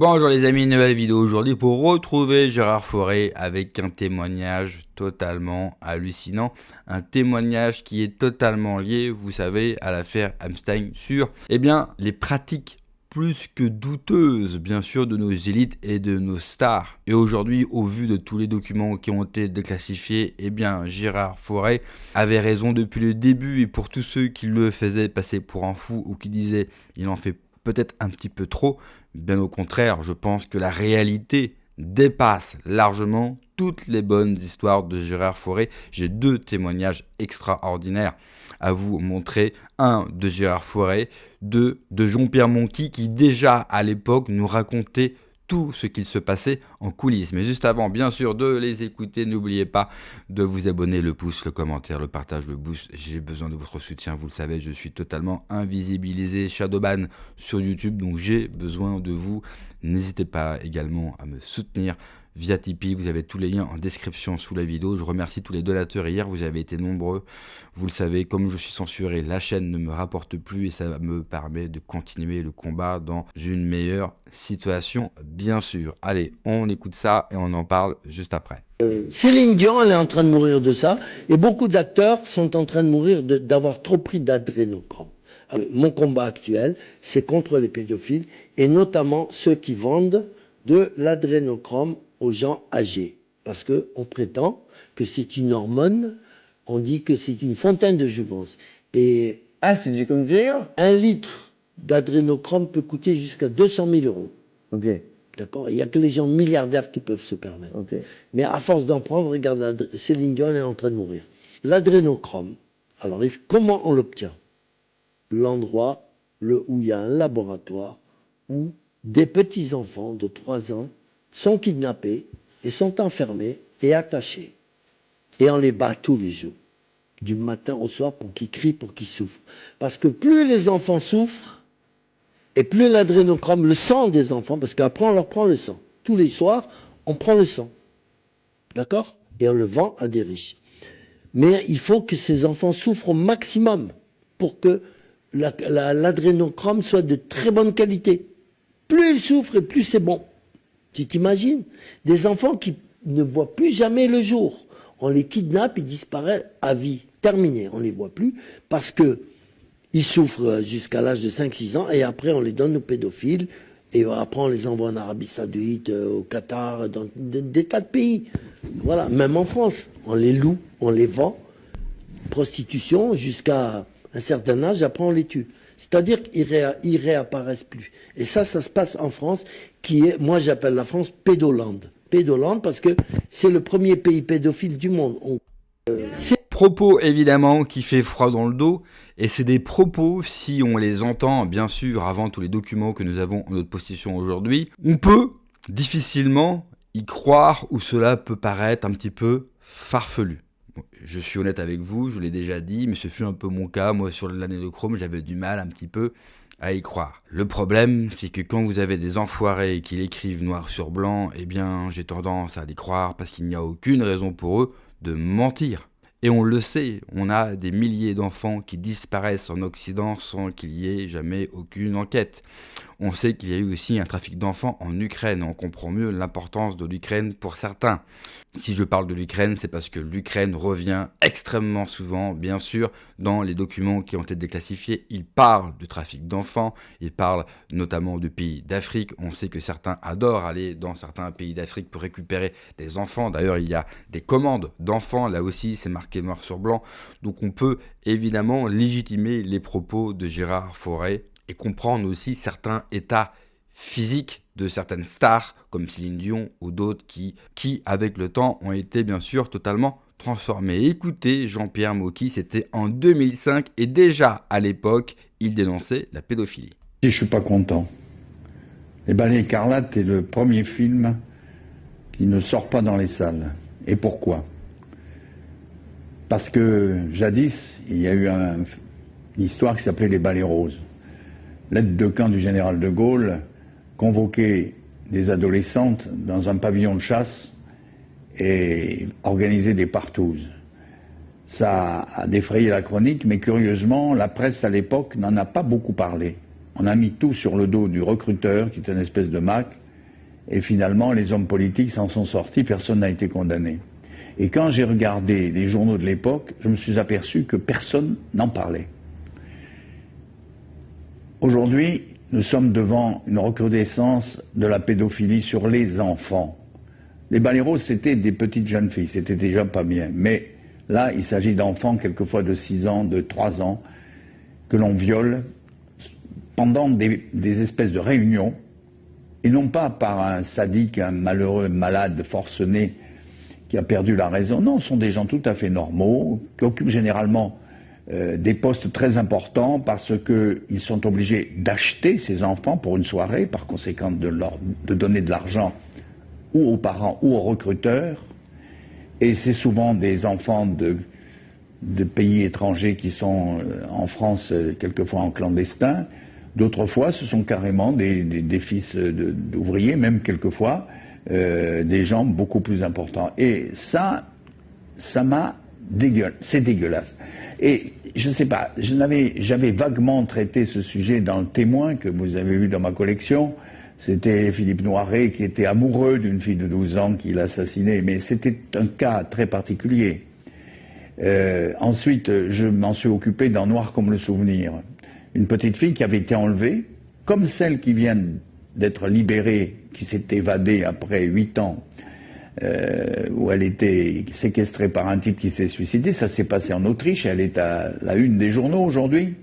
Bonjour les amis, nouvelle vidéo aujourd'hui pour retrouver Gérard Fauré avec un témoignage totalement hallucinant. Un témoignage qui est totalement lié, vous savez, à l'affaire Epstein sur les pratiques plus que douteuses, bien sûr, de nos élites et de nos stars. Et aujourd'hui, au vu de tous les documents qui ont été déclassifiés, Gérard Fauré avait raison depuis le début. Et pour tous ceux qui le faisaient passer pour un fou ou qui disaient il en fait peut-être un petit peu trop, bien au contraire, je pense que la réalité dépasse largement toutes les bonnes histoires de Gérard Fauré. J'ai deux témoignages extraordinaires à vous montrer. Un de Gérard Fauré, deux de Jean-Pierre Monchy qui déjà à l'époque nous racontait tout ce qu'il se passait en coulisses. Mais juste avant, bien sûr, de les écouter, n'oubliez pas de vous abonner, le pouce, le commentaire, le partage, le boost. J'ai besoin de votre soutien, vous le savez, je suis totalement invisibilisé, shadowban sur YouTube, donc j'ai besoin de vous. N'hésitez pas également à me soutenir via Tipeee, vous avez tous les liens en description sous la vidéo. Je remercie tous les donateurs hier, vous avez été nombreux. Vous le savez, comme je suis censuré, la chaîne ne me rapporte plus et ça me permet de continuer le combat dans une meilleure situation, bien sûr. Allez, on écoute ça et on en parle juste après. Céline Dion, elle est en train de mourir de ça, et beaucoup d'acteurs sont en train de mourir d'avoir trop pris d'adrénochrome. Mon combat actuel, c'est contre les pédophiles, et notamment ceux qui vendent de l'adrénochrome aux gens âgés. Parce qu'on prétend que c'est une hormone, on dit que c'est une fontaine de jouvence. Et Ah, c'est du comme dire. 1 litre d'adrénochrome peut coûter jusqu'à 200 000 euros. Ok, D'accord. Il n'y a que les gens milliardaires qui peuvent se permettre. ok. Mais à force d'en prendre, regarde, Céline Dion est en train de mourir. L'adrénochrome, alors comment on l'obtient? L'endroit où il y a un laboratoire où des petits-enfants de 3 ans sont kidnappés et sont enfermés et attachés. Et on les bat tous les jours, du matin au soir, pour qu'ils crient, pour qu'ils souffrent. Parce que plus les enfants souffrent, et plus l'adrénochrome, le sang des enfants, parce qu'après on leur prend le sang. Tous les soirs, on prend le sang. D'accord? Et on le vend à des riches. Mais il faut que ces enfants souffrent au maximum pour que l'adrénochrome soit de très bonne qualité. Plus ils souffrent et plus c'est bon. Tu t'imagines? Des enfants qui ne voient plus jamais le jour. On les kidnappe, ils disparaissent à vie. Terminé, on ne les voit plus parce que ils souffrent jusqu'à l'âge de 5-6 ans et après on les donne aux pédophiles et après on les envoie en Arabie Saoudite, au Qatar, dans des tas de pays. Voilà, même en France, on les loue, on les vend, prostitution jusqu'à un certain âge, après on les tue. C'est-à-dire qu'ils réapparaissent plus. Et ça se passe en France, qui est, moi j'appelle la France pédolande. Pédolande parce que c'est le premier pays pédophile du monde. Propos évidemment qui fait froid dans le dos, et c'est des propos, si on les entend bien sûr avant tous les documents que nous avons en notre possession aujourd'hui, on peut difficilement y croire ou cela peut paraître un petit peu farfelu. Je suis honnête avec vous, je l'ai déjà dit, mais ce fut un peu mon cas. Moi sur l'adrénochrome, j'avais du mal un petit peu à y croire. Le problème, c'est que quand vous avez des enfoirés qui l'écrivent noir sur blanc, j'ai tendance à les croire parce qu'il n'y a aucune raison pour eux de mentir. Et on le sait, on a des milliers d'enfants qui disparaissent en Occident sans qu'il y ait jamais aucune enquête. On sait qu'il y a eu aussi un trafic d'enfants en Ukraine. On comprend mieux l'importance de l'Ukraine pour certains. Si je parle de l'Ukraine, c'est parce que l'Ukraine revient extrêmement souvent, bien sûr, dans les documents qui ont été déclassifiés. Il parle du trafic d'enfants, il parle notamment de pays d'Afrique. On sait que certains adorent aller dans certains pays d'Afrique pour récupérer des enfants. D'ailleurs, il y a des commandes d'enfants, là aussi, c'est marqué noir sur blanc. Donc on peut évidemment légitimer les propos de Gérard Fauré et comprendre aussi certains états physiques de certaines stars comme Céline Dion ou d'autres qui avec le temps ont été bien sûr totalement transformés. Écoutez, Jean-Pierre Monchy, c'était en 2005 et déjà à l'époque, il dénonçait la pédophilie. Je suis pas content. Les Balais Écarlates est le premier film qui ne sort pas dans les salles. Et pourquoi? Parce que jadis, il y a eu une histoire qui s'appelait les Balais Roses. L'aide de camp du général de Gaulle convoquait des adolescentes dans un pavillon de chasse et organisait des partouzes. Ça a défrayé la chronique, mais curieusement, la presse à l'époque n'en a pas beaucoup parlé. On a mis tout sur le dos du recruteur, qui est une espèce de Mac, Et finalement, les hommes politiques s'en sont sortis, personne n'a été condamné. Et quand j'ai regardé les journaux de l'époque, je me suis aperçu que personne n'en parlait. Aujourd'hui, nous sommes devant une recrudescence de la pédophilie sur les enfants. Les baléros, c'était des petites jeunes filles, c'était déjà pas bien. Mais là, il s'agit d'enfants, quelquefois de 6 ans, de 3 ans, que l'on viole pendant des espèces de réunions, et non pas par un sadique, un malheureux malade forcené qui a perdu la raison. Non, ce sont des gens tout à fait normaux, qui occupent généralement des postes très importants parce qu'ils sont obligés d'acheter ces enfants pour une soirée, par conséquent de donner de l'argent ou aux parents ou aux recruteurs. Et c'est souvent des enfants de pays étrangers qui sont en France quelquefois en clandestin. D'autres fois, ce sont carrément des fils d'ouvriers, même quelquefois des gens beaucoup plus importants. Et ça m'a c'est dégueulasse. Et je ne sais pas, j'avais vaguement traité ce sujet dans Le Témoin que vous avez vu dans ma collection. C'était Philippe Noiret qui était amoureux d'une fille de 12 ans qu'il assassinait, mais c'était un cas très particulier. Ensuite, je m'en suis occupé dans Noir comme le souvenir. Une petite fille qui avait été enlevée, comme celle qui vient d'être libérée, qui s'est évadée après 8 ans, où elle était séquestrée par un type qui s'est suicidé. Ça s'est passé en Autriche, elle est à la une des journaux aujourd'hui.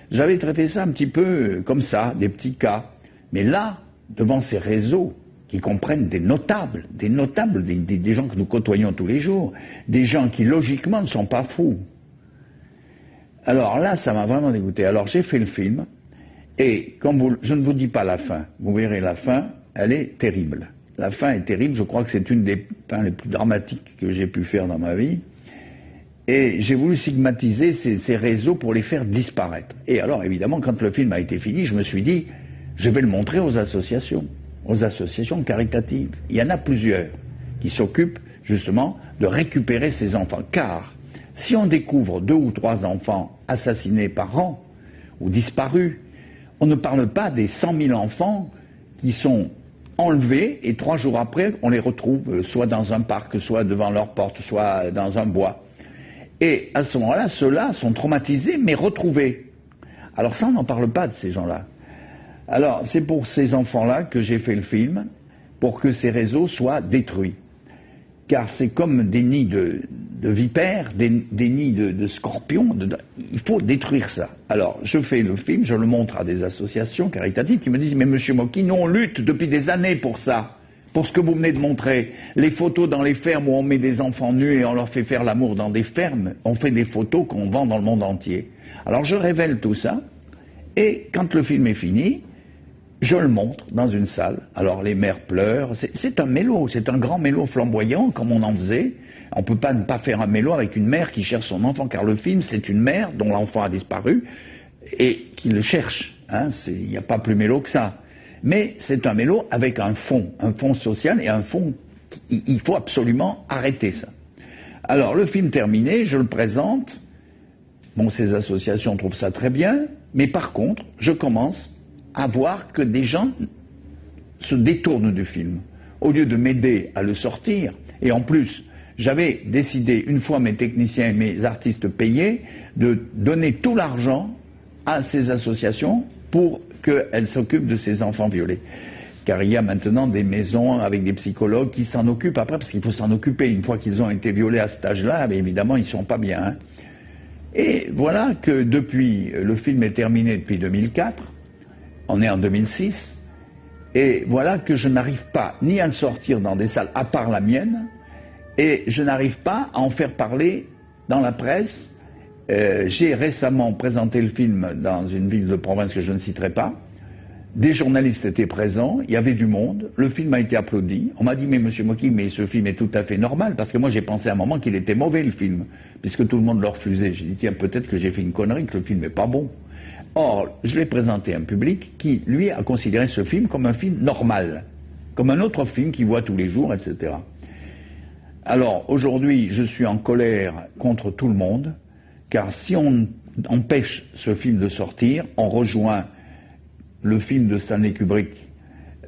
J'avais traité ça un petit peu comme ça, des petits cas. Mais là, devant ces réseaux qui comprennent des notables, des gens que nous côtoyons tous les jours, des gens qui logiquement ne sont pas fous. Alors là, ça m'a vraiment dégoûté. Alors j'ai fait le film, et je ne vous dis pas la fin, vous verrez la fin, elle est terrible. La fin est terrible, je crois que c'est une des fins les plus dramatiques que j'ai pu faire dans ma vie. Et j'ai voulu stigmatiser ces réseaux pour les faire disparaître. Et alors évidemment, quand le film a été fini, je me suis dit, je vais le montrer aux associations caritatives. Il y en a plusieurs qui s'occupent justement de récupérer ces enfants. Car si on découvre 2 ou 3 enfants assassinés par an ou disparus, on ne parle pas des 100 000 enfants qui sont enlevés et 3 jours après on les retrouve soit dans un parc, soit devant leur porte, soit dans un bois. Et à ce moment-là, ceux-là sont traumatisés mais retrouvés. Alors ça, on n'en parle pas de ces gens-là. Alors c'est pour ces enfants-là que j'ai fait le film, pour que ces réseaux soient détruits. Car c'est comme des nids de vipères, des nids de scorpions, il faut détruire ça. Alors je fais le film, je le montre à des associations caritatives qui me disent « Mais monsieur Mocky, nous on lutte depuis des années pour ça, pour ce que vous venez de montrer. Les photos dans les fermes où on met des enfants nus et on leur fait faire l'amour dans des fermes, on fait des photos qu'on vend dans le monde entier. » Alors je révèle tout ça, et quand le film est fini, je le montre dans une salle. Alors les mères pleurent, c'est un mélo, c'est un grand mélo flamboyant comme on en faisait. On ne peut pas ne pas faire un mélo avec une mère qui cherche son enfant, car le film c'est une mère dont l'enfant a disparu et qui le cherche. Il n'y a pas plus mélo que ça. Mais c'est un mélo avec un fond social et un fond, il faut absolument arrêter ça. Alors le film terminé, je le présente. Bon, ces associations trouvent ça très bien, mais par contre, je commence à voir que des gens se détournent du film. Au lieu de m'aider à le sortir, et en plus, j'avais décidé, une fois mes techniciens et mes artistes payés, de donner tout l'argent à ces associations pour qu'elles s'occupent de ces enfants violés. Car il y a maintenant des maisons avec des psychologues qui s'en occupent après, parce qu'il faut s'en occuper. Une fois qu'ils ont été violés à cet âge-là, évidemment, ils ne sont pas bien. Et voilà que depuis, le film est terminé depuis 2004, on est en 2006, et voilà que je n'arrive pas ni à le sortir dans des salles, à part la mienne, et je n'arrive pas à en faire parler dans la presse. J'ai récemment présenté le film dans une ville de province que je ne citerai pas. Des journalistes étaient présents, il y avait du monde, le film a été applaudi. On m'a dit, mais monsieur Mocky, mais ce film est tout à fait normal, parce que moi j'ai pensé à un moment qu'il était mauvais le film, puisque tout le monde le refusait. J'ai dit, tiens, peut-être que j'ai fait une connerie, que le film n'est pas bon. Or, je l'ai présenté à un public qui, lui, a considéré ce film comme un film normal, comme un autre film qu'il voit tous les jours, etc. Alors, aujourd'hui, je suis en colère contre tout le monde, car si on empêche ce film de sortir, on rejoint le film de Stanley Kubrick,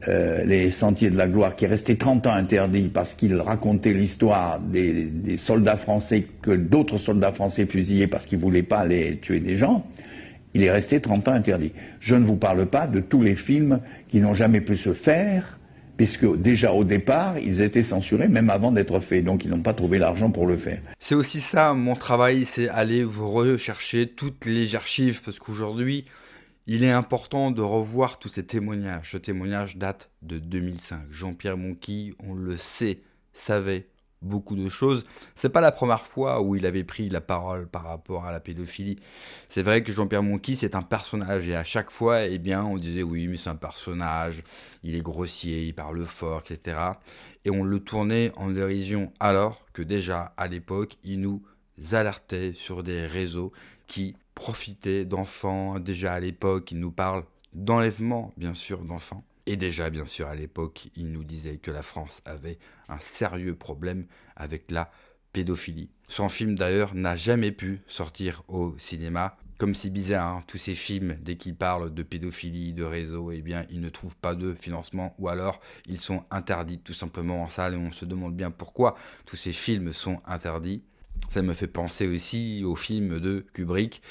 les Sentiers de la Gloire, qui est resté 30 ans interdit parce qu'il racontait l'histoire des soldats français, que d'autres soldats français fusillaient parce qu'ils ne voulaient pas aller tuer des gens, il est resté 30 ans interdit. Je ne vous parle pas de tous les films qui n'ont jamais pu se faire, puisque déjà au départ, ils étaient censurés même avant d'être faits, donc ils n'ont pas trouvé l'argent pour le faire. C'est aussi ça, mon travail, c'est aller vous rechercher toutes les archives, parce qu'aujourd'hui, il est important de revoir tous ces témoignages. Ce témoignage date de 2005. Jean-Pierre Monchy, on le sait, savait beaucoup de choses. C'est pas la première fois où il avait pris la parole par rapport à la pédophilie. C'est vrai que Jean-Pierre Monchy, c'est un personnage, et à chaque fois, eh bien, on disait oui, mais c'est un personnage, il est grossier, il parle fort, etc. Et on le tournait en dérision, alors que déjà, à l'époque, il nous alertait sur des réseaux qui profitaient d'enfants. Déjà à l'époque, il nous parle d'enlèvement, bien sûr, d'enfants. Et déjà, bien sûr, à l'époque, il nous disait que la France avait un sérieux problème avec la pédophilie. Son film, d'ailleurs, n'a jamais pu sortir au cinéma. Comme c'est bizarre, hein, tous ces films, dès qu'ils parlent de pédophilie, de réseau, eh bien, ils ne trouvent pas de financement, ou alors ils sont interdits tout simplement en salle, et on se demande bien pourquoi tous ces films sont interdits. Ça me fait penser aussi au film de Kubrick,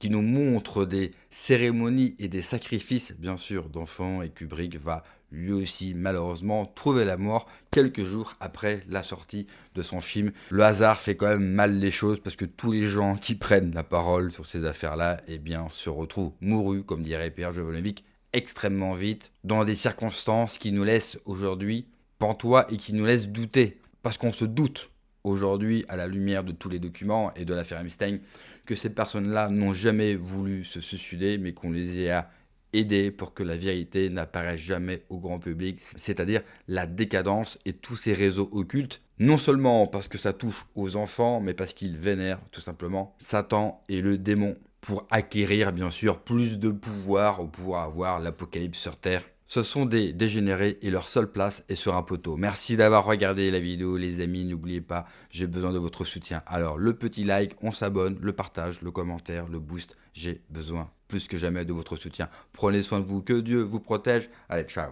qui nous montre des cérémonies et des sacrifices, bien sûr, d'enfants, et Kubrick va lui aussi, malheureusement, trouver la mort quelques jours après la sortie de son film. Le hasard fait quand même mal les choses, parce que tous les gens qui prennent la parole sur ces affaires-là, eh bien, se retrouvent mourus, comme dirait Pierre Jovanovic, extrêmement vite, dans des circonstances qui nous laissent aujourd'hui pantois et qui nous laissent douter, parce qu'on se doute aujourd'hui, à la lumière de tous les documents et de l'affaire Epstein, que ces personnes-là n'ont jamais voulu se suicider, mais qu'on les a aidés pour que la vérité n'apparaisse jamais au grand public, c'est-à-dire la décadence et tous ces réseaux occultes, non seulement parce que ça touche aux enfants, mais parce qu'ils vénèrent tout simplement Satan et le démon, pour acquérir bien sûr plus de pouvoir, ou pour avoir l'apocalypse sur Terre. Ce sont des dégénérés et leur seule place est sur un poteau. Merci d'avoir regardé la vidéo les amis, n'oubliez pas, j'ai besoin de votre soutien. Alors le petit like, on s'abonne, le partage, le commentaire, le boost, j'ai besoin plus que jamais de votre soutien. Prenez soin de vous, que Dieu vous protège. Allez, ciao.